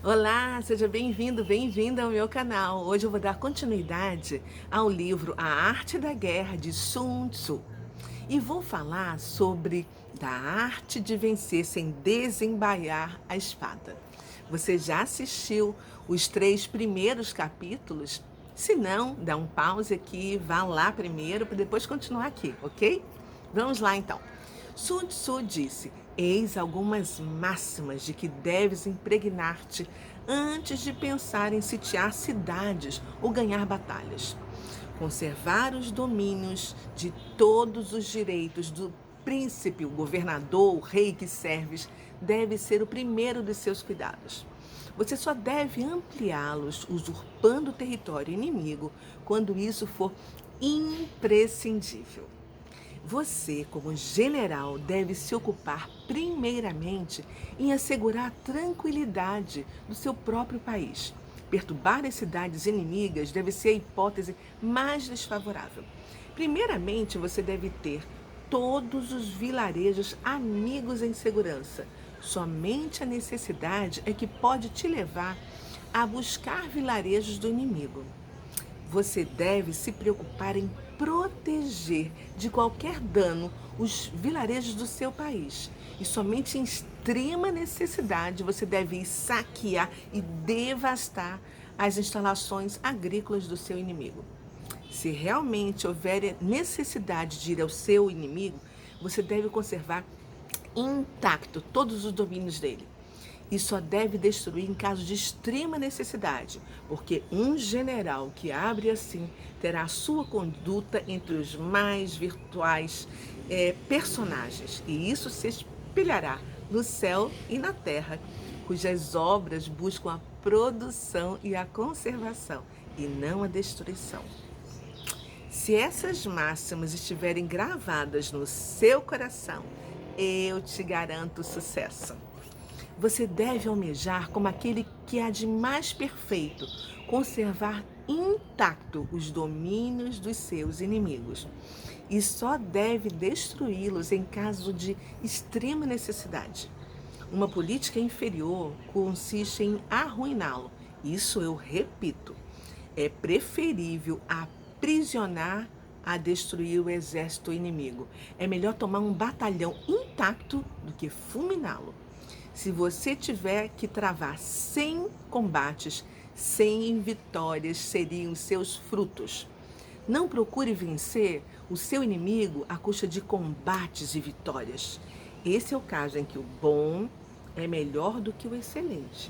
Olá, seja bem-vindo, bem-vinda ao meu canal. Hoje eu vou dar continuidade ao livro A Arte da Guerra, de Sun Tzu. E vou falar sobre da arte de vencer sem desembaiar a espada. Você já assistiu os 3 primeiros capítulos? Se não, dá um pause aqui, vá lá primeiro para depois continuar aqui, ok? Vamos lá então. Sun Tzu disse: Eis algumas máximas de que deves impregnar-te antes de pensar em sitiar cidades ou ganhar batalhas. Conservar os domínios de todos os direitos do príncipe, o governador, o rei que serves, deve ser o primeiro de seus cuidados. Você só deve ampliá-los usurpando o território inimigo quando isso for imprescindível. Você, como general, deve se ocupar primeiramente em assegurar a tranquilidade do seu próprio país. Perturbar as cidades inimigas deve ser a hipótese mais desfavorável. Primeiramente, você deve ter todos os vilarejos amigos em segurança. Somente a necessidade é que pode te levar a buscar vilarejos do inimigo. Você deve se preocupar em proteger de qualquer dano os vilarejos do seu país. E somente em extrema necessidade você deve ir saquear e devastar as instalações agrícolas do seu inimigo. Se realmente houver necessidade de ir ao seu inimigo, você deve conservar intacto todos os domínios dele. E só deve destruir em caso de extrema necessidade, porque um general que abre assim terá a sua conduta entre os mais virtuais personagens, e isso se espelhará no céu e na terra, cujas obras buscam a produção e a conservação, e não a destruição. Se essas máximas estiverem gravadas no seu coração, eu te garanto sucesso. Você deve almejar como aquele que há de mais perfeito, conservar intacto os domínios dos seus inimigos. E só deve destruí-los em caso de extrema necessidade. Uma política inferior consiste em arruiná-lo. Isso eu repito. É preferível aprisionar a destruir o exército inimigo. É melhor tomar um batalhão intacto do que fulminá-lo. Se você tiver que travar 100 combates, 100 vitórias seriam seus frutos. Não procure vencer o seu inimigo à custa de combates e vitórias. Esse é o caso em que o bom é melhor do que o excelente.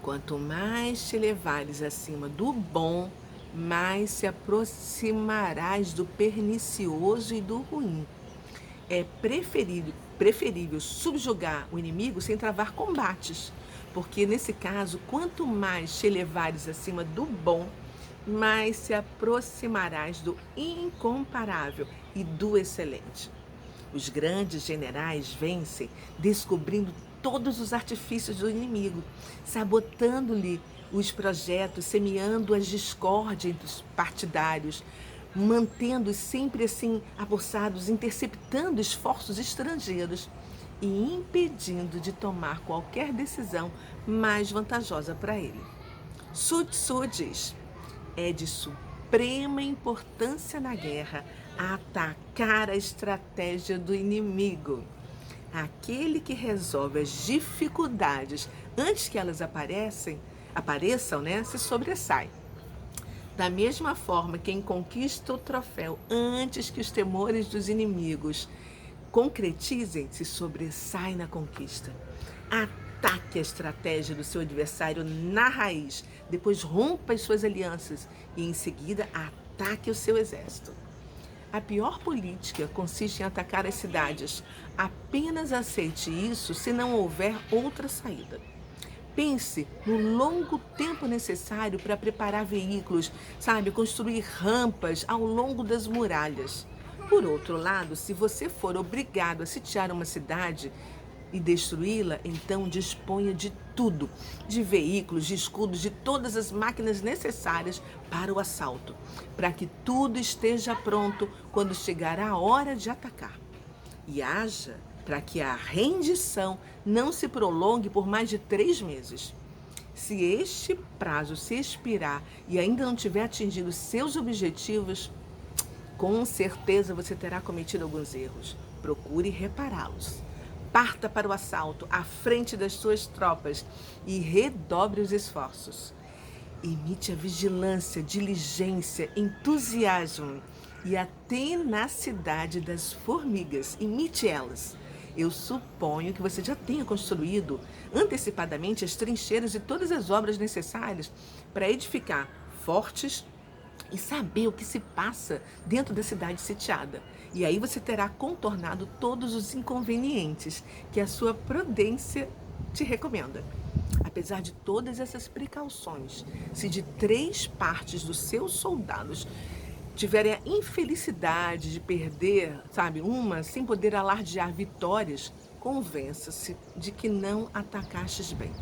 Quanto mais te elevares acima do bom, mais se aproximarás do pernicioso e do ruim. É preferível subjugar o inimigo sem travar combates, porque nesse caso, quanto mais te elevares acima do bom, mais se aproximarás do incomparável e do excelente. Os grandes generais vencem descobrindo todos os artifícios do inimigo, sabotando-lhe os projetos, semeando as discórdias entre os partidários, mantendo-os sempre assim apossados, interceptando esforços estrangeiros e impedindo de tomar qualquer decisão mais vantajosa para ele. Sun Tzu diz: é de suprema importância na guerra atacar a estratégia do inimigo. Aquele que resolve as dificuldades antes que elas apareçam, né, se sobressai. Da mesma forma, quem conquista o troféu antes que os temores dos inimigos concretizem, se sobressai na conquista. Ataque a estratégia do seu adversário na raiz, depois rompa as suas alianças e, em seguida, ataque o seu exército. A pior política consiste em atacar as cidades. Apenas aceite isso se não houver outra saída. Pense no longo tempo necessário para preparar veículos, construir rampas ao longo das muralhas. Por outro lado, se você for obrigado a sitiar uma cidade e destruí-la, então disponha de tudo, de veículos, de escudos, de todas as máquinas necessárias para o assalto, para que tudo esteja pronto quando chegar a hora de atacar. E haja para que a rendição não se prolongue por mais de 3 meses. Se este prazo se expirar e ainda não tiver atingido seus objetivos, com certeza você terá cometido alguns erros. Procure repará-los. Parta para o assalto à frente das suas tropas e redobre os esforços. Imite a vigilância, diligência, entusiasmo e a tenacidade das formigas. Imite elas. Eu suponho que você já tenha construído antecipadamente as trincheiras e todas as obras necessárias para edificar fortes e saber o que se passa dentro da cidade sitiada. E aí você terá contornado todos os inconvenientes que a sua prudência te recomenda. Apesar de todas essas precauções, se de 3 partes dos seus soldados tiverem a infelicidade de perder, uma sem poder alardear vitórias, convença-se de que não atacastes bem.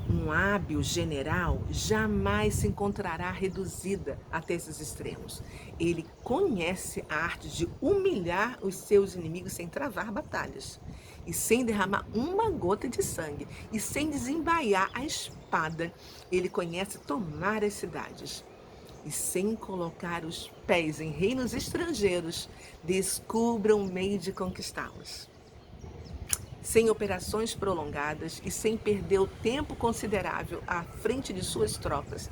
Um hábil general jamais se encontrará reduzida até esses extremos. Ele conhece a arte de humilhar os seus inimigos sem travar batalhas e sem derramar uma gota de sangue e sem desembaiar a espada. Ele conhece tomar as cidades e sem colocar os pés em reinos estrangeiros, descubra um meio de conquistá-los. Sem operações prolongadas e sem perder o tempo considerável à frente de suas tropas,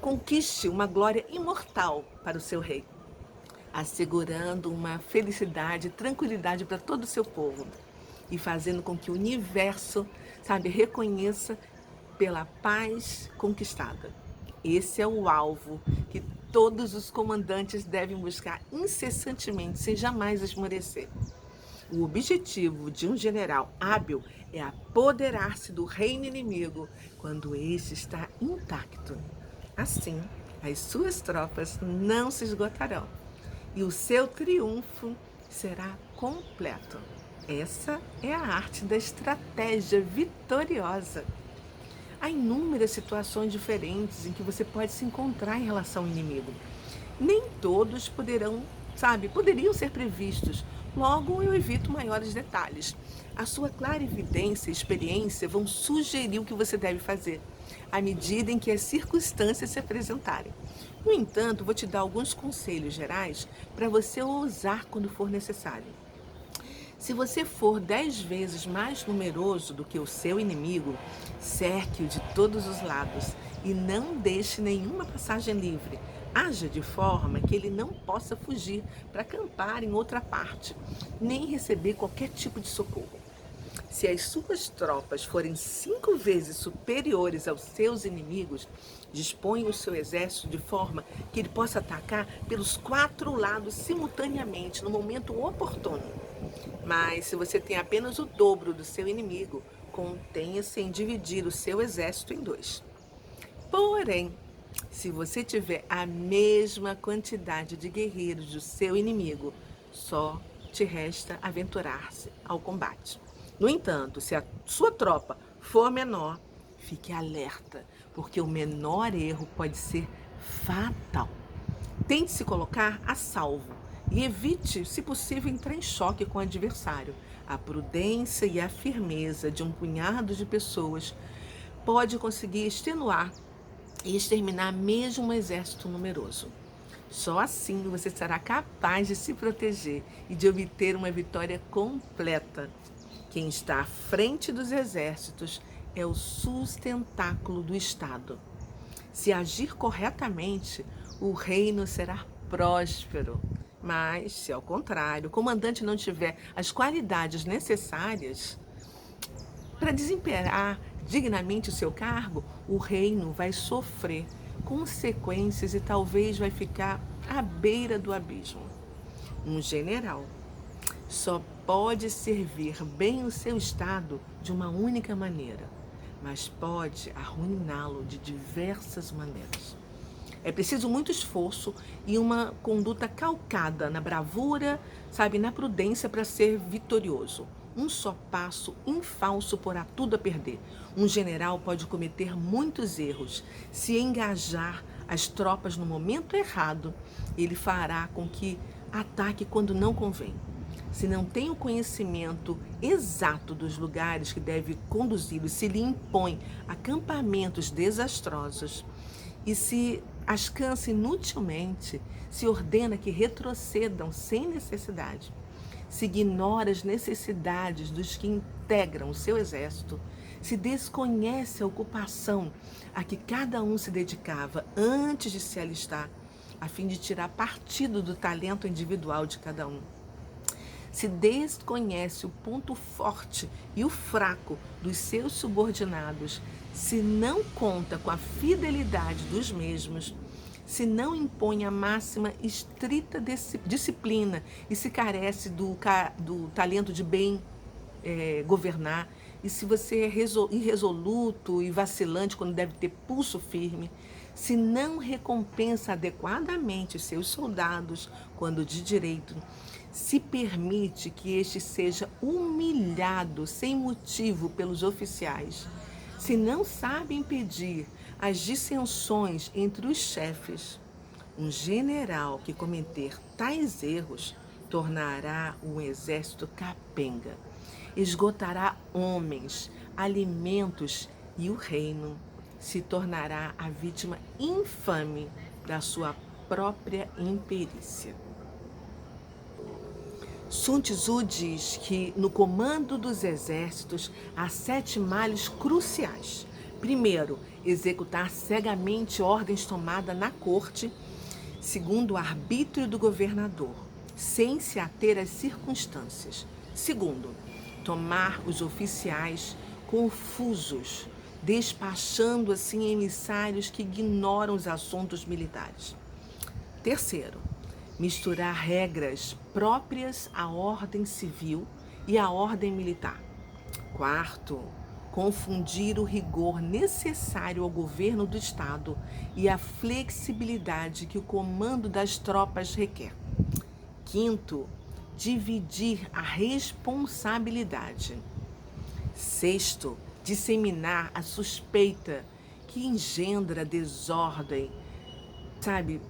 conquiste uma glória imortal para o seu rei, assegurando uma felicidade e tranquilidade para todo o seu povo e fazendo com que o universo, reconheça pela paz conquistada. Esse é o alvo que todos os comandantes devem buscar incessantemente, sem jamais esmorecer. O objetivo de um general hábil é apoderar-se do reino inimigo quando este está intacto. Assim, as suas tropas não se esgotarão e o seu triunfo será completo. Essa é a arte da estratégia vitoriosa. Há inúmeras situações diferentes em que você pode se encontrar em relação ao inimigo. Nem todos poderiam ser previstos. Logo, eu evito maiores detalhes. A sua clarividência e experiência vão sugerir o que você deve fazer, à medida em que as circunstâncias se apresentarem. No entanto, vou te dar alguns conselhos gerais para você usar quando for necessário. Se você for 10 vezes mais numeroso do que o seu inimigo, cerque-o de todos os lados e não deixe nenhuma passagem livre. Haja de forma que ele não possa fugir para acampar em outra parte, nem receber qualquer tipo de socorro. Se as suas tropas forem 5 vezes superiores aos seus inimigos, disponha o seu exército de forma que ele possa atacar pelos 4 lados simultaneamente, no momento oportuno. Mas se você tem apenas o dobro do seu inimigo, contenha-se em dividir o seu exército em 2. Porém, se você tiver a mesma quantidade de guerreiros do seu inimigo, só te resta aventurar-se ao combate. No entanto, se a sua tropa for menor, fique alerta, porque o menor erro pode ser fatal. Tente se colocar a salvo e evite, se possível, entrar em choque com o adversário. A prudência e a firmeza de um punhado de pessoas pode conseguir extenuar e exterminar mesmo um exército numeroso. Só assim você será capaz de se proteger e de obter uma vitória completa. Quem está à frente dos exércitos é o sustentáculo do Estado. Se agir corretamente, o reino será próspero. Mas, se ao contrário, o comandante não tiver as qualidades necessárias para desempenhar dignamente o seu cargo, o reino vai sofrer consequências e talvez vai ficar à beira do abismo. Um general só pode servir bem o seu estado de uma única maneira, mas pode arruiná-lo de diversas maneiras. É preciso muito esforço e uma conduta calcada na bravura, na prudência para ser vitorioso. Um só passo infalso porá tudo a perder. Um general pode cometer muitos erros. Se engajar as tropas no momento errado, ele fará com que ataque quando não convém. se não tem o conhecimento exato dos lugares que deve conduzi-lo, se lhe impõe acampamentos desastrosos e se as cansa inutilmente, se ordena que retrocedam sem necessidade, se ignora as necessidades dos que integram o seu exército, se desconhece a ocupação a que cada um se dedicava antes de se alistar, a fim de tirar partido do talento individual de cada um, se desconhece o ponto forte e o fraco dos seus subordinados, se não conta com a fidelidade dos mesmos, se não impõe a máxima estrita disciplina e se carece do talento de bem governar, e se você é irresoluto e vacilante quando deve ter pulso firme, se não recompensa adequadamente os seus soldados quando de direito, se permite que este seja humilhado sem motivo pelos oficiais, se não sabe impedir as dissensões entre os chefes, um general que cometer tais erros tornará um exército capenga, esgotará homens, alimentos e o reino se tornará a vítima infame da sua própria imperícia. Sun Tzu diz que no comando dos exércitos há 7 males cruciais. Primeiro, executar cegamente ordens tomadas na corte, segundo o arbítrio do governador, sem se ater às circunstâncias. Segundo, tomar os oficiais confusos, despachando assim emissários que ignoram os assuntos militares. Terceiro, misturar regras próprias à ordem civil e à ordem militar. Quarto, confundir o rigor necessário ao governo do Estado e a flexibilidade que o comando das tropas requer. Quinto, dividir a responsabilidade. Sexto, disseminar a suspeita que engendra desordem.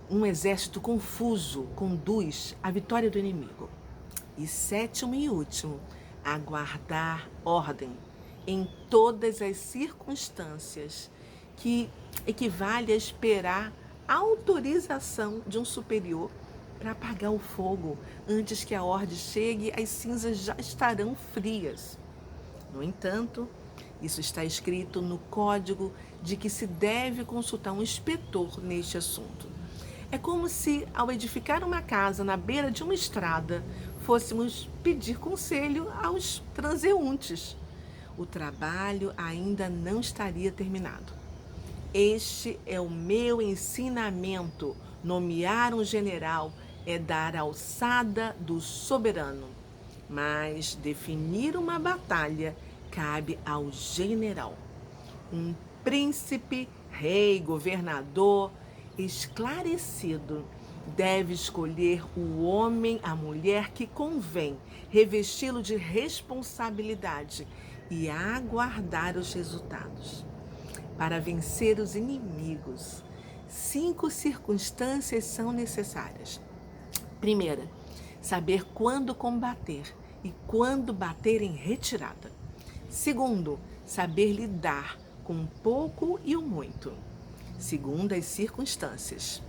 Um exército confuso conduz à vitória do inimigo. E sétimo e último, aguardar ordem em todas as circunstâncias, que equivale a esperar a autorização de um superior para apagar o fogo. Antes que a ordem chegue, as cinzas já estarão frias. No entanto, isso está escrito no código de que se deve consultar um inspetor neste assunto. É como se, ao edificar uma casa na beira de uma estrada, fôssemos pedir conselho aos transeuntes. O trabalho ainda não estaria terminado. Este é o meu ensinamento. Nomear um general é dar a alçada do soberano, mas definir uma batalha cabe ao general. Um príncipe, rei, governador esclarecido deve escolher o homem, a mulher que convém, revesti-lo de responsabilidade e aguardar os resultados. Para vencer os inimigos, 5 circunstâncias são necessárias. Primeira, saber quando combater e quando bater em retirada. Segundo, saber lidar com o pouco e o muito, segundo as circunstâncias.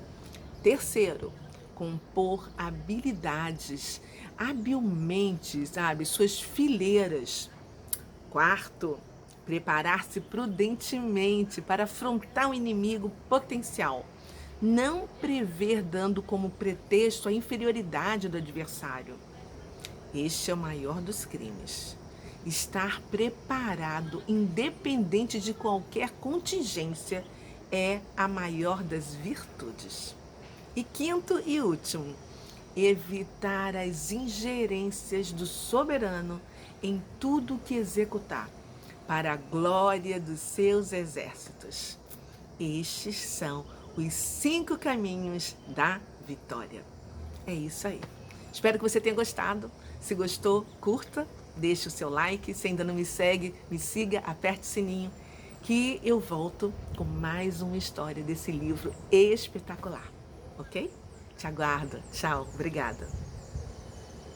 Terceiro, compor habilidades, habilmente, suas fileiras. Quarto, preparar-se prudentemente para afrontar o inimigo potencial. Não prever dando como pretexto a inferioridade do adversário. Este é o maior dos crimes. Estar preparado, independente de qualquer contingência, é a maior das virtudes. E quinto e último, evitar as ingerências do soberano em tudo que executar, para a glória dos seus exércitos. Estes são os 5 caminhos da vitória. É isso aí. Espero que você tenha gostado. Se gostou, curta, deixe o seu like. Se ainda não me segue, me siga, aperte o sininho, que eu volto com mais uma história desse livro espetacular. Ok? Te aguardo. Tchau. Obrigada.